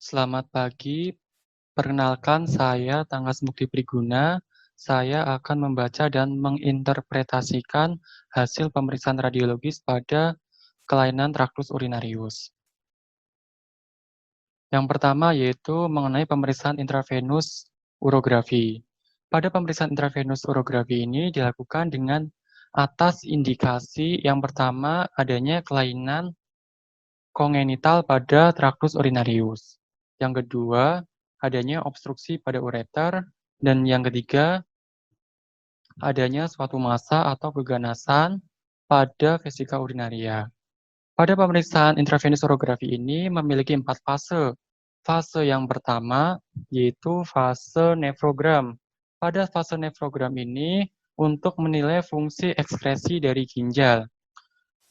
Selamat pagi, perkenalkan saya Tanggas Mukti Priguna. Saya akan membaca dan menginterpretasikan hasil pemeriksaan radiologis pada kelainan traktus urinarius. Yang pertama yaitu mengenai pemeriksaan intravenus urografi. Pada pemeriksaan intravenus urografi ini dilakukan dengan atas indikasi yang pertama adanya kelainan kongenital pada traktus urinarius. Yang kedua, adanya obstruksi pada ureter. Dan yang ketiga, adanya suatu massa atau keganasan pada vesika urinaria. Pada pemeriksaan intravenous urografi ini memiliki 4 fase. Fase yang pertama yaitu fase nefrogram. Pada fase nefrogram ini untuk menilai fungsi ekskresi dari ginjal.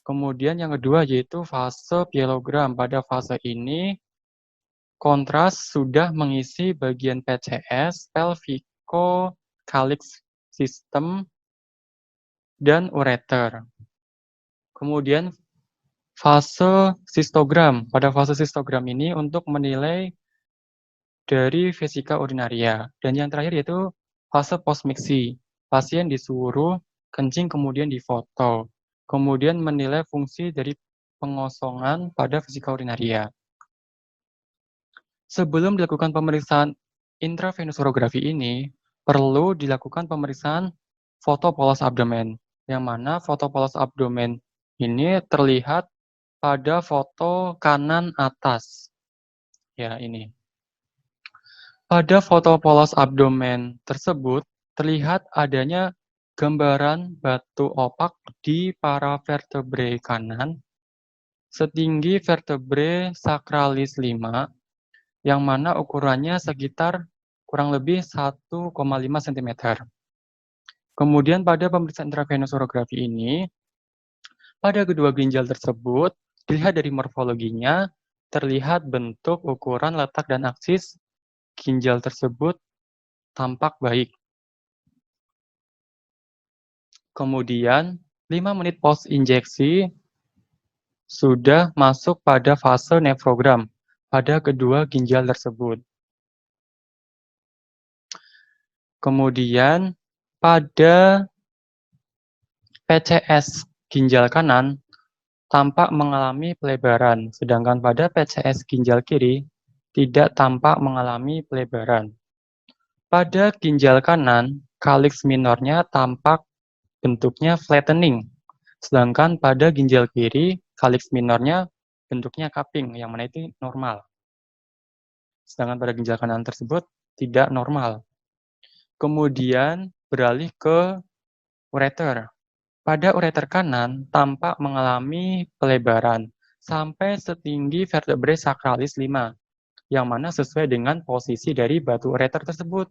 Kemudian yang kedua yaitu fase pielogram. Pada fase ini kontras sudah mengisi bagian PCS, pelvicocalyx system, dan ureter. Kemudian fase sistogram. Pada fase sistogram ini untuk menilai dari vesika urinaria. Dan yang terakhir yaitu fase postmixi. Pasien disuruh kencing kemudian difoto. Kemudian menilai fungsi dari pengosongan pada vesika urinaria. Sebelum dilakukan pemeriksaan intravenous urografi ini, perlu dilakukan pemeriksaan foto polos abdomen, yang mana foto polos abdomen ini terlihat pada foto kanan atas. Ya, ini. Pada foto polos abdomen tersebut, terlihat adanya gambaran batu opak di paravertebrae kanan setinggi vertebrae sacralis 5, yang mana ukurannya sekitar kurang lebih 1,5 cm. Kemudian pada pemeriksaan intravenous urografi ini, pada kedua ginjal tersebut, dilihat dari morfologinya, terlihat bentuk, ukuran, letak, dan aksis ginjal tersebut tampak baik. Kemudian, 5 menit post injeksi sudah masuk pada fase nefrogram pada kedua ginjal tersebut. Kemudian, pada PCS ginjal kanan tampak mengalami pelebaran, sedangkan pada PCS ginjal kiri tidak tampak mengalami pelebaran. Pada ginjal kanan, calyx minornya tampak bentuknya flattening, sedangkan pada ginjal kiri, calyx minornya bentuknya cupping, yang mana itu normal. Sedangkan pada ginjal kanan tersebut tidak normal. Kemudian beralih ke ureter. Pada ureter kanan tampak mengalami pelebaran sampai setinggi vertebrae sacralis 5, yang mana sesuai dengan posisi dari batu ureter tersebut.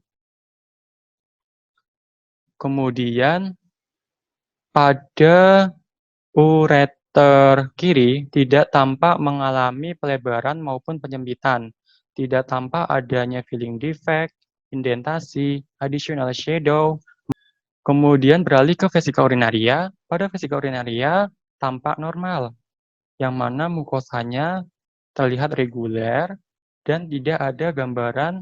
Kemudian pada ureter kiri tidak tampak mengalami pelebaran maupun penyempitan. Tidak tampak adanya filling defect, indentasi, additional shadow. Kemudian beralih ke vesika urinaria. Pada vesika urinaria tampak normal, yang mana mukosanya terlihat reguler dan tidak ada gambaran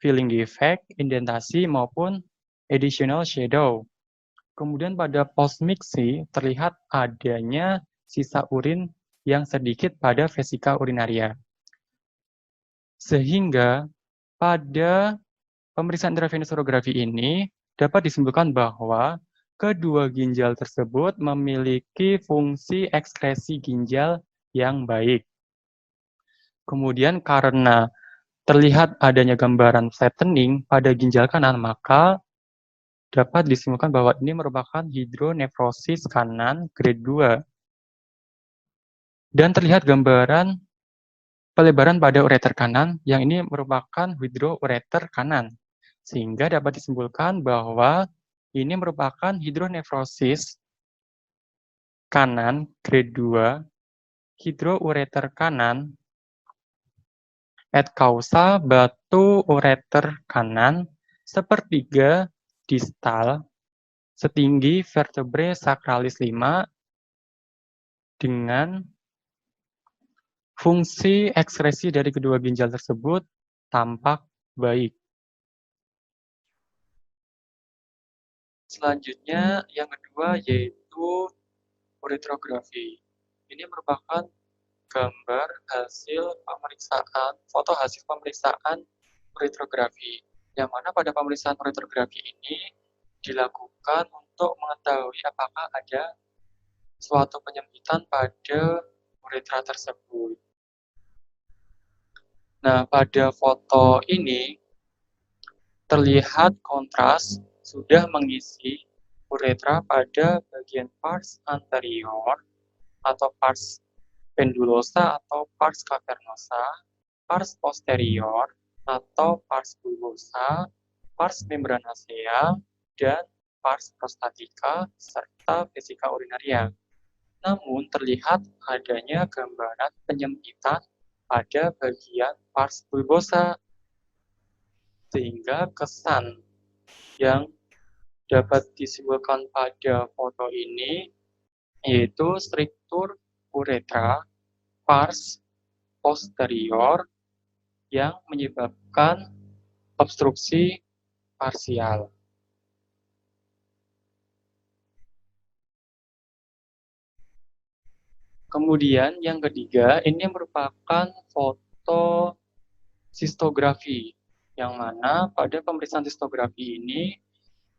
filling defect, indentasi, maupun additional shadow. Kemudian pada postmixi terlihat adanya sisa urin yang sedikit pada vesika urinaria. Sehingga pada pemeriksaan intravenous urografi ini dapat disimpulkan bahwa kedua ginjal tersebut memiliki fungsi ekskresi ginjal yang baik. Kemudian karena terlihat adanya gambaran flattening pada ginjal kanan, maka dapat disimpulkan bahwa ini merupakan hidronefrosis kanan grade 2. Dan terlihat gambaran pelebaran pada ureter kanan, yang ini merupakan hidroureter kanan. Sehingga dapat disimpulkan bahwa ini merupakan hidronefrosis kanan grade 2, hidroureter kanan, et causa batu ureter kanan, sepertiga distal, setinggi vertebrae sacralis 5, dengan Fungsi ekskresi dari kedua ginjal tersebut tampak baik. Selanjutnya, yang kedua yaitu uretrografi. Ini merupakan gambar hasil pemeriksaan, foto hasil pemeriksaan uretrografi, yang mana pada pemeriksaan uretrografi ini dilakukan untuk mengetahui apakah ada suatu penyempitan pada uretra tersebut. Nah, pada foto ini terlihat kontras sudah mengisi uretra pada bagian pars anterior atau pars pendulosa atau pars cavernosa, pars posterior atau pars bulbosa, pars membranacea, dan pars prostatica, serta vesika urinaria. Namun terlihat adanya gambaran penyempitan pada bagian pars bulbosa, sehingga kesan yang dapat disimpulkan pada foto ini yaitu struktur uretra pars posterior yang menyebabkan obstruksi parsial. Kemudian yang ketiga, ini merupakan foto sistografi, yang mana pada pemeriksaan sistografi ini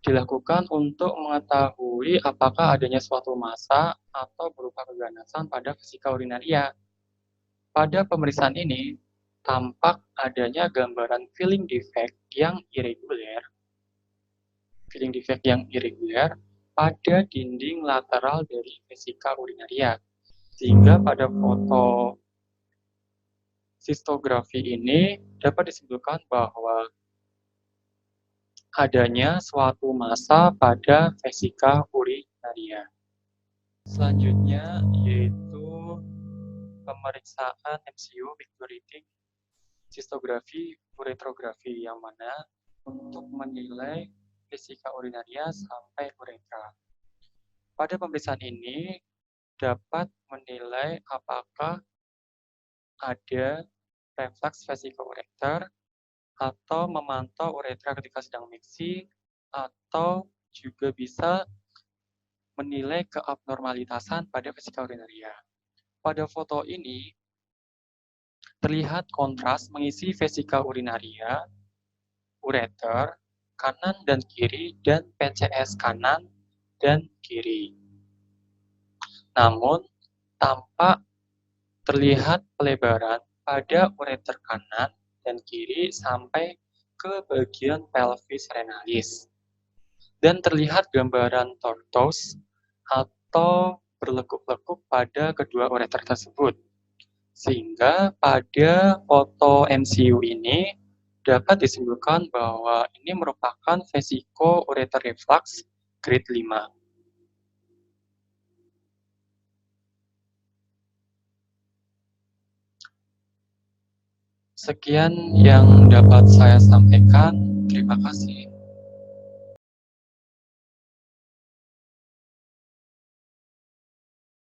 dilakukan untuk mengetahui apakah adanya suatu massa atau berupa keganasan pada vesika urinaria. Pada pemeriksaan ini, tampak adanya gambaran filling defect yang irregular pada dinding lateral dari vesika urinaria. Sehingga pada foto sistografi ini dapat disimpulkan bahwa adanya suatu massa pada vesika urinaria. Selanjutnya yaitu pemeriksaan MCU Victoritic sistografi uretrografi, yang mana untuk menilai vesika urinaria sampai uretra. Pada pemeriksaan ini dapat menilai apakah ada refleks vesika ureter atau memantau uretra ketika sedang miksi, atau juga bisa menilai keabnormalitasan pada vesika urinaria. Pada foto ini terlihat kontras mengisi vesika urinaria, ureter, kanan dan kiri, dan PCS kanan dan kiri. Namun, tampak terlihat pelebaran pada ureter kanan dan kiri sampai ke bagian pelvis renalis. Dan terlihat gambaran tortos atau berlekuk-lekuk pada kedua ureter tersebut. Sehingga pada foto MCU ini dapat disimpulkan bahwa ini merupakan vesiko ureter reflux grade 5. Sekian yang dapat saya sampaikan. Terima kasih.